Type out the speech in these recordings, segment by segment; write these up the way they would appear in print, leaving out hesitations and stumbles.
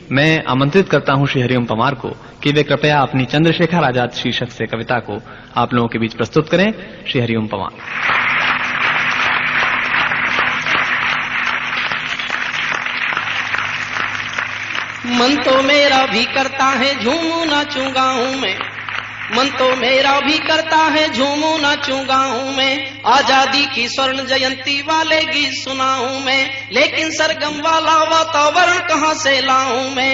मैं आमंत्रित करता हूं श्री हरिओम पवार को कि वे कृपया अपनी चंद्रशेखर आजाद शीर्षक से कविता को आप लोगों के बीच प्रस्तुत करें। श्री हरिओम पवार। मन तो मेरा भी करता है झूमू नाचूं गाऊं में, मन तो मेरा भी करता है झूमू नाचूं गाऊं में, आजादी की स्वर्ण जयंती वाले गीत सुनाऊं मैं, लेकिन सरगम वाला वातावरण कहां से लाऊं मैं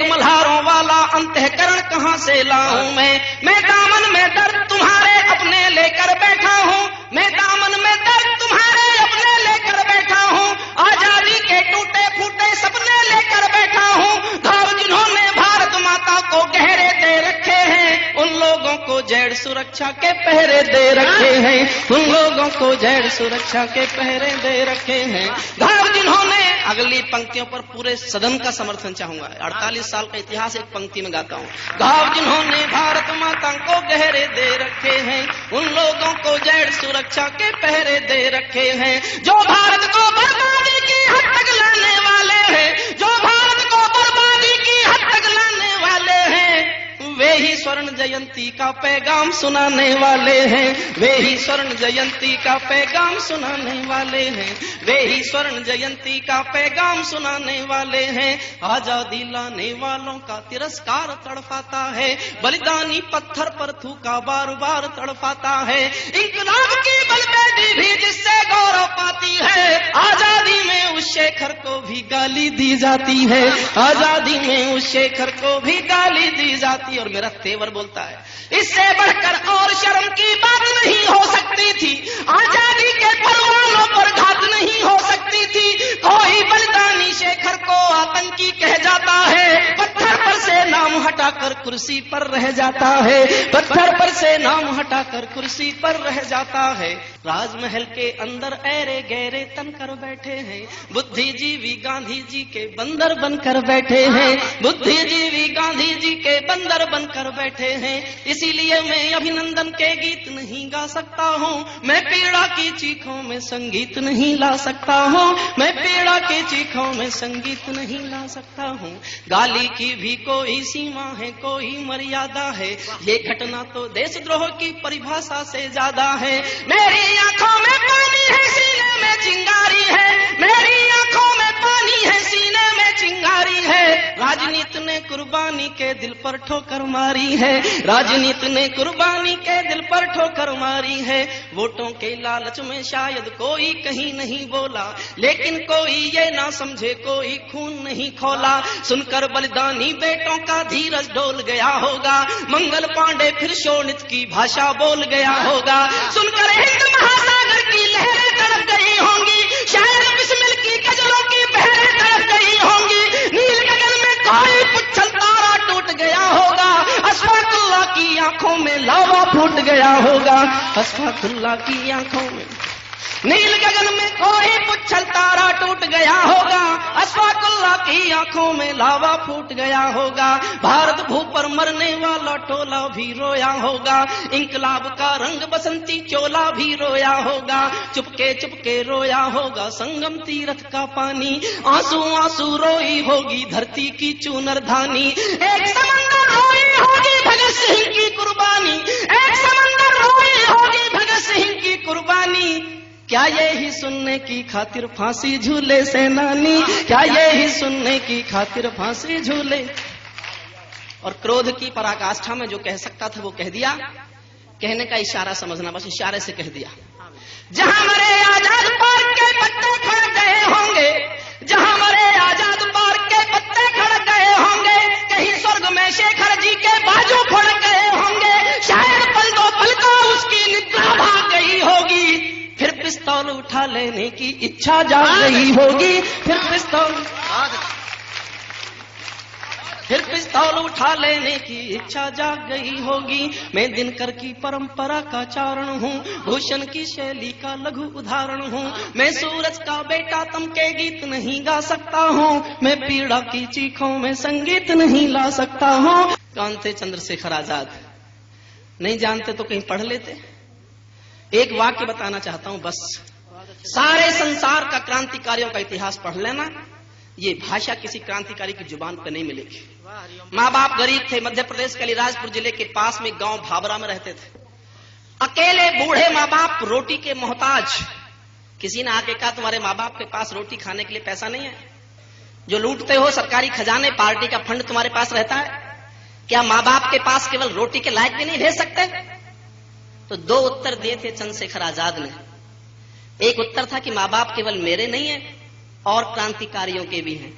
मल्हारों वाला अंतःकरण कहां से लाऊं मैं दामन में दर्द तुम्हारे अपने लेकर बैठा हूं, मैं दामन में दर्द तुम्हारे अपने लेकर बैठा हूं, आजादी के टूटे फूटे सपने लेकर बैठा हूं, घाव जिन्होंने भारत माता को गहरे दे रखे हैं, उन लोगों को जेड सुरक्षा के पहरे दे रखे हैं, उन लोगों को जेड सुरक्षा के पहरे दे रखे हैं, घाव जिन्होंने। अगली पंक्तियों पर पूरे सदन का समर्थन चाहूंगा। 48 साल का इतिहास एक पंक्ति में गाता हूं। घाव जिन्होंने भारत माता को गहरे दे रखे हैं, उन लोगों को जेड सुरक्षा के पहरे दे रखे हैं, जो भारत को बर्बादी की हद तक लाने वाले हैं, जो भारत को बर्बादी की हद तक लाने वाले हैं, वे ही स्वर्ण जयंती का पैगाम सुनाने वाले हैं, वे ही स्वर्ण जयंती का पैगाम सुनाने वाले हैं, वे ही स्वर्ण जयंती का पैगाम सुनाने वाले हैं। आजादी लाने वालों का तिरस्कार तड़पाता है, बलिदानी पत्थर पर थूका बार बार तड़पाता है, इंकलाब की बलबेटी भी जिससे गौरव पाती है, आजादी में उस शेखर को भी गाली दी जाती है, आजादी में उस शेखर को भी गाली दी जाती है। और मेरा तेवर बोलता है, इससे बढ़कर और शर्म की बात नहीं हो सकती थी, आजादी के परवानों पर घात नहीं हो सकती थी, कोई बलिदानी शेखर को आतंकी कह जाता है, पत्थर पर से नाम हटाकर कुर्सी पर रह जाता है, पत्थर पर से नाम हटाकर कुर्सी पर रह जाता है। राजमहल के अंदर ऐरे गहरे तन कर बैठे हैं, बुद्धिजीवी गांधी जी के बंदर बनकर बैठे हैं, बुद्धिजीवी गांधी जी के बंदर बनकर बैठे हैं, इसीलिए मैं अभिनंदन के गीत नहीं गा सकता हूँ, मैं पीड़ा की चीखों में संगीत नहीं ला सकता हूँ, मैं पीड़ा की चीखों में संगीत नहीं ला सकता हूँ। गाली की भी कोई सीमा है, कोई मर्यादा है, ये घटना तो देशद्रोह की परिभाषा से ज्यादा है। मेरी आंखों में पानी है, सीने में चिंगारी है, मेरी आंखों में पानी है, सीने में चिंगारी है, राजनीति ने कुर्बानी के दिल पर ठोकर मारी है, राजनीति ने कुर्बानी के दिल पर ठोकर मारी है। वोटों के लालच में शायद कोई कहीं नहीं बोला, लेकिन कोई ये ना समझे कोई खून नहीं खोला, सुनकर बलिदानी बेटों का धीरज डोल गया होगा, मंगल पांडे फिर शोणित की भाषा बोल गया होगा, सुनकर हिंद महासागर की लहरें तड़प गई होंगी, शायद बिस्मिल की गजलों की बहरें तड़प गई होंगी, नील गगन में कोई पुच्छल तारा टूट गया होगा, अशफाकुल्लाह की आंखों में लावा फूट गया होगा, अशफाकुल्लाह की आंखों में नील गगन में कोई पुच्छल तारा टूट गया होगा, अशफाकुल्लाह की आंखों में लावा फूट गया होगा, भारत भू पर मरने वाला टोला भी रोया होगा, इंकलाब का रंग बसंती चोला भी रोया होगा, चुपके चुपके रोया होगा संगम तीरथ का पानी, आंसू आंसू रोई होगी धरती की चूनर धानी, एक समंदर रोई होगी भगत सिंह की कुर्बानी, एक समंदर रोई होगी भगत सिंह की कुर्बानी। क्या ये ही सुनने की खातिर फांसी झूले सेनानी, क्या ये ही सुनने की खातिर फांसी झूले। और क्रोध की पराकाष्ठा में जो कह सकता था वो कह दिया, कहने का इशारा समझना, बस इशारे से कह दिया। जहां मरे आजाद पार्क के पत्ते खड़ गए होंगे, जहां मरे आजाद पार्क के पत्ते खड़ गए होंगे, कहीं स्वर्ग में शेखर जी के बाजू खड़ गए होंगे, शायद पल दो पल को उसकी निद्रा भाग गई होगी, फिर पिस्तौल उठा लेने की इच्छा जाग गई होगी, फिर पिस्तौल उठा लेने की इच्छा जाग गई होगी। मैं दिनकर की परंपरा का चारण हूँ, भूषण की शैली का लघु उदाहरण हूँ, मैं सूरज का बेटा तम के गीत नहीं गा सकता हूँ, मैं पीड़ा की चीखों में संगीत नहीं ला सकता हूँ। कौन थे चंद्रशेखर आजाद? नहीं जानते तो कहीं पढ़ लेते। एक वाक्य बताना चाहता हूं बस, सारे संसार का क्रांतिकारियों का इतिहास पढ़ लेना, ये भाषा किसी क्रांतिकारी की जुबान पर नहीं मिलेगी। माँ बाप गरीब थे, मध्य प्रदेश के अलीराजपुर जिले के पास में गांव भाबरा में रहते थे। अकेले बूढ़े माँ बाप रोटी के मोहताज। किसी ने आके कहा तुम्हारे माँ बाप के पास रोटी खाने के लिए पैसा नहीं है? जो लूटते हो सरकारी खजाने, पार्टी का फंड तुम्हारे पास रहता है, क्या माँ बाप के पास केवल रोटी के लायक भी नहीं भेज सकते? तो दो उत्तर दिए थे चंद्रशेखर आजाद ने। एक उत्तर था कि माँ बाप केवल मेरे नहीं है और क्रांतिकारियों के भी हैं,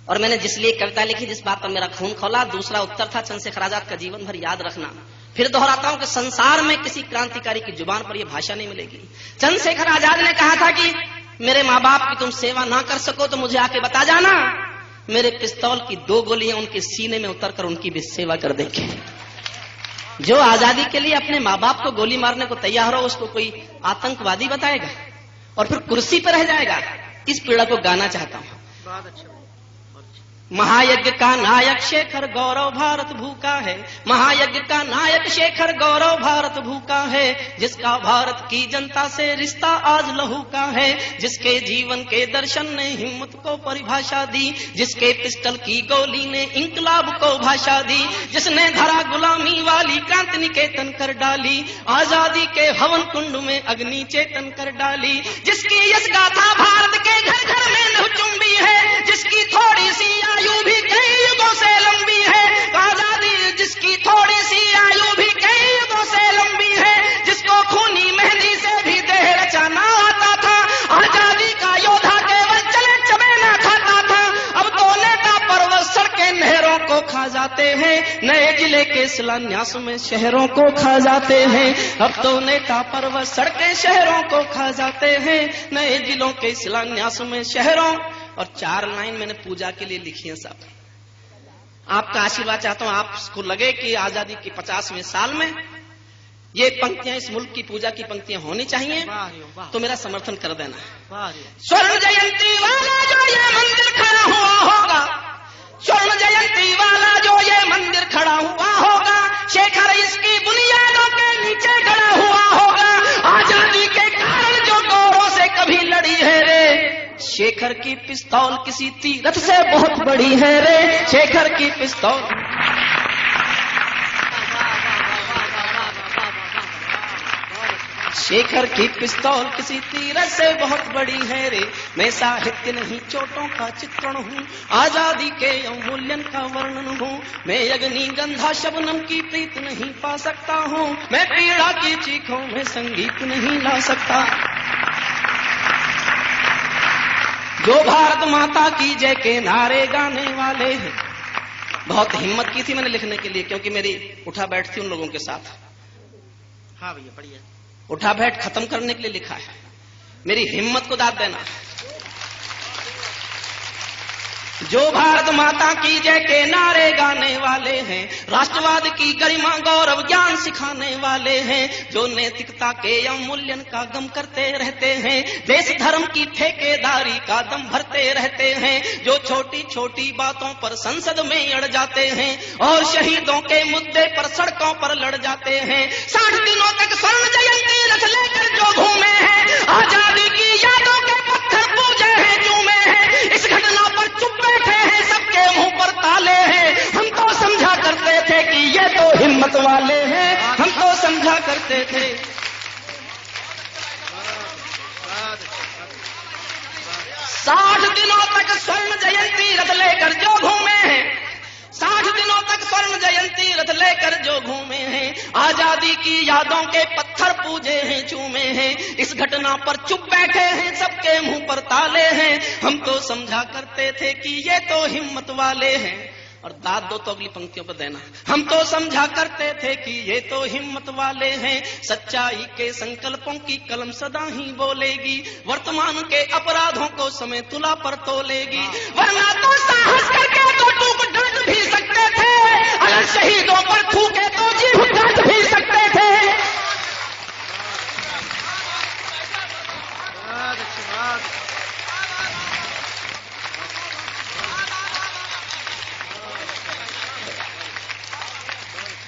और मैंने जिसलिए कविता लिखी जिस बात पर मेरा खून खौला। दूसरा उत्तर था चंद्रशेखर आजाद का जीवन भर याद रखना। फिर दोहराता हूं कि संसार में किसी क्रांतिकारी की जुबान पर यह भाषा नहीं मिलेगी। चंद्रशेखर आजाद ने कहा था कि मेरे माँ बाप की तुम सेवा ना कर सको तो मुझे आके बता जाना, मेरे पिस्तौल की 2 गोलियां उनके सीने में उतरकर उनकी भी सेवा कर देंगे। जो आजादी के लिए अपने माँ बाप को गोली मारने को तैयार हो उसको कोई आतंकवादी बताएगा और फिर कुर्सी पर रह जाएगा। इस पीड़ा को गाना चाहता हूं। बहुत अच्छा। महायज्ञ का नायक शेखर गौरव भारत भूखा है, महायज्ञ का नायक शेखर गौरव भारत भूखा है, जिसका भारत की जनता से रिश्ता आज लहू का है, जिसके जीवन के दर्शन ने हिम्मत को परिभाषा दी, जिसके पिस्टल की गोली ने इंकलाब को भाषा दी, जिसने धरा गुलामी वाली क्रांति निकेतन कर डाली, आजादी के हवन कुंड में अग्नि चेतन कर डाली, जिसकी यश गाथा भारत के घर घर में लहचुंबी है, जिसकी थोड़ी सी आयु भी कई युगों से लंबी है, आजादी जिसकी थोड़ी सी आयु भी कई युगों से लंबी है, जिसको खूनी मेहंदी से भी देह रचाना आता था, आजादी का योद्धा केवल चले चबेना खाता था। अब तो नेता पर्वत सड़कें नहरों को खा जाते हैं, नए जिले के शिलान्यास में शहरों को खा जाते हैं। अब तो नेता पर्वत सड़कें शहरों को खा जाते हैं, नए जिलों के शिलान्यास में शहरों। और 4 लाइन मैंने पूजा के लिए लिखी है साहब। आपका आशीर्वाद चाहता हूं, आपको लगे कि आजादी के 50वें साल में ये पंक्तियां इस मुल्क की पूजा की पंक्तियां होनी चाहिए, तो मेरा समर्थन कर देना। स्वर्ण जयंती वाला जो ये मंदिर खड़ा हुआ होगा, स्वर्ण जयंती वाला जो ये मंदिर खड़ा हुआ होगा, शेखर इसकी बुनियादों के नीचे खड़ा हुआ होगा। आजादी के कारण जो गौरों से कभी लड़ी है रे, शेखर की पिस्तौल किसी तीरथ से बहुत बड़ी है रे, शेखर की पिस्तौल। शेखर की पिस्तौल किसी तीरथ से बहुत बड़ी है रे, मैं साहित्य नहीं चोटों का चित्रण हूँ, आजादी के अवमूल्यन का वर्णन हूँ, मैं अग्नि गंधा शबनम की प्रीत नहीं पा सकता हूँ, मैं पीड़ा की चीखों में संगीत नहीं ला सकता। जो भारत माता की जय के नारे गाने वाले हैं। बहुत हिम्मत की थी मैंने लिखने के लिए, क्योंकि मेरी उठा बैठ थी उन लोगों के साथ। हाँ भैया बढ़िया। उठा बैठ खत्म करने के लिए लिखा है, मेरी हिम्मत को दाद देना। जो भारत माता की जय के नारे गाने वाले हैं, राष्ट्रवाद की गरिमा गौरव ज्ञान सिखाने वाले हैं, जो नैतिकता के अवमूल्यन का गम करते रहते हैं, देश धर्म की ठेकेदारी का दम भरते रहते हैं, जो छोटी छोटी बातों पर संसद में अड़ जाते हैं और शहीदों के मुद्दे पर सड़कों पर लड़ जाते हैं। 60 दिनों तक स्वर्ण जयंती रथ लेकर जो घूमे हैं, आजादी की यादों के पत्थर पूजे हैं, चूमे हैं, इस घटना पर चुप बैठे हैं, सबके मुंह पर ताले हैं। हम तो समझा करते थे कि ये तो हिम्मत वाले हैं, हम तो समझा करते थे। 60 दिनों तक स्वर्ण जयंती रथ लेकर जो घूमे हैं, 60 दिनों तक स्वर्ण जयंती रथ लेकर जो घूमे हैं, आजादी की यादों के पत्थर पूजे हैं, चूमे हैं, इस घटना पर चुप बैठे हैं, सबके मुंह पर ताले हैं। हम तो समझा करते थे कि ये तो हिम्मत वाले हैं। और दाद दो तो अगली पंक्तियों पर देना। हम तो समझा करते थे कि ये तो हिम्मत वाले हैं, सच्चाई के संकल्पों की कलम सदा ही बोलेगी, वर्तमान के अपराधों को समय तुला पर तोलेगी, वरना तो साहस करके तो टूक डांट भी सकते थे, अगर शहीदों पर थूके तो जीभ काट भी सकते थे।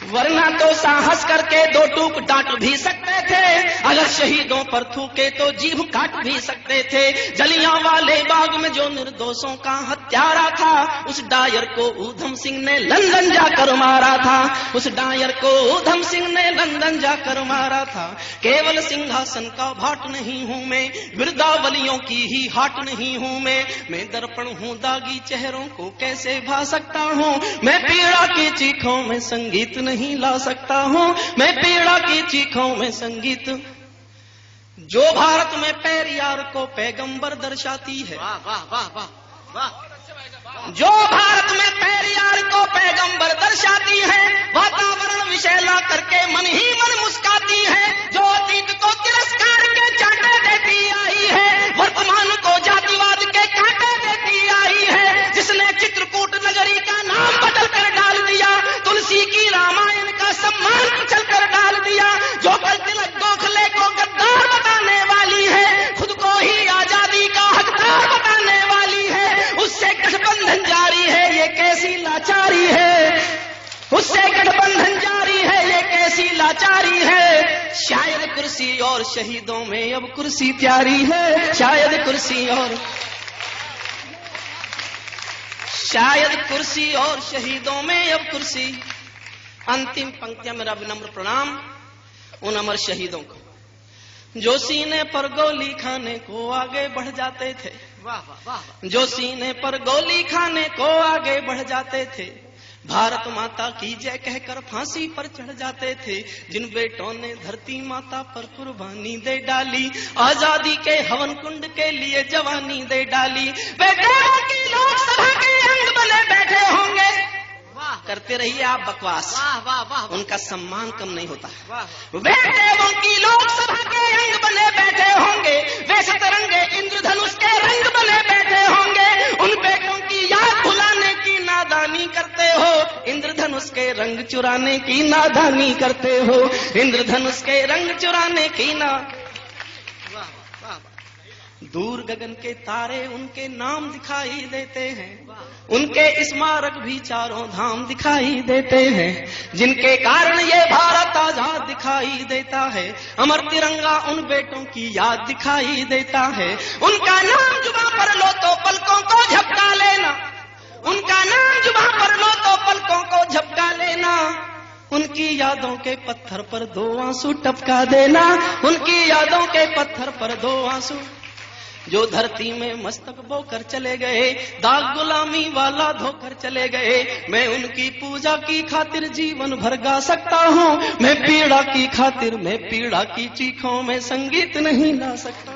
वरना तो साहस करके 2 टूक डांट भी सकते थे, अगर शहीदों पर थूके तो जीभ काट भी सकते थे। जलियांवाले बाग में जो निर्दोषों का हत्या हत्यारा था, उस डायर को ऊधम सिंह ने लंदन जाकर मारा था, उस डायर को ऊधम सिंह ने लंदन जाकर मारा था। केवल सिंहासन का भाट नहीं हूं मैं, बिरदावलियों की ही हाट नहीं हूं मैं दर्पण हूं, दागी चेहरों को कैसे भा सकता हूं, मैं पीड़ा की चीखों में संगीत नहीं ला सकता हूं, मैं पीड़ा की चीखों में संगीत। जो भारत में पेरियार को पैगंबर दर्शाती है, वाह वाह वाह वाह वाह, जो भारत में पेरियार को पैगंबर दर्शाती है, वातावरण विषैला करके मन ही मन मुस्काती है, जो अतीत को तिरस्कार के चांटे देती आई है, वर्तमान को जातिवाद के कांटे देती आई है, जिसने चित्रकूट नगरी का नाम बदल कर डाल दिया, तुलसी की रामायण का सम्मान कुचल कर डाल दिया, जो कल तिलक गोखले को गद्दार बताने वाली है, खुद को ही आजादी का हकदार बताने वाली है, उससे गठबंधन जारी है, ये कैसी लाचारी है, उससे गठबंधन जारी है, ये कैसी लाचारी है। शायद कुर्सी और शहीदों में अब कुर्सी प्यारी है, शायद कुर्सी और शहीदों में अब कुर्सी। अंतिम पंक्तियां मेरा विनम्र प्रणाम उन अमर शहीदों को जो सीने पर गोली खाने को आगे बढ़ जाते थे, वाह वाह वाह, जो सीने पर गोली खाने को आगे बढ़ जाते थे, भारत माता की जय कहकर फांसी पर चढ़ जाते थे, जिन बेटों ने धरती माता पर कुर्बानी दे डाली, आजादी के हवन कुंड के लिए जवानी दे डाली, बेटों की लोकसभा के अंग बने बैठे होंगे, करते रहिए आप बकवास, वाह वाह वाह, उनका सम्मान कम नहीं होता। वाह बेटों की लोकसभा के अंग बने बैठे होंगे, वे सतरंगे इंद्रधनुष के रंग बने बैठे होंगे, उन बेटों की याद भुलाने की नादानी करते हो, इंद्रधनुष के रंग चुराने की नादानी करते हो, इंद्रधनुष के रंग चुराने की ना। दूर गगन के तारे उनके नाम दिखाई देते हैं, उनके स्मारक भी चारों धाम दिखाई देते हैं, जिनके कारण ये भारत आजाद दिखाई देता है, अमर तिरंगा उन बेटों की याद दिखाई देता है, उनका नाम जुबां पर लो तो पलकों को झपका लेना, उनका नाम जुबां पर लो तो पलकों को झपका लेना, उनकी यादों के पत्थर पर 2 आंसू टपका देना, उनकी यादों के पत्थर पर 2 आंसू। जो धरती में मस्तक बोकर चले गए, दाग गुलामी वाला धोकर चले गए, मैं उनकी पूजा की खातिर जीवन भर गा सकता हूँ, मैं पीड़ा की खातिर, मैं पीड़ा की चीखों में संगीत नहीं ला सकता।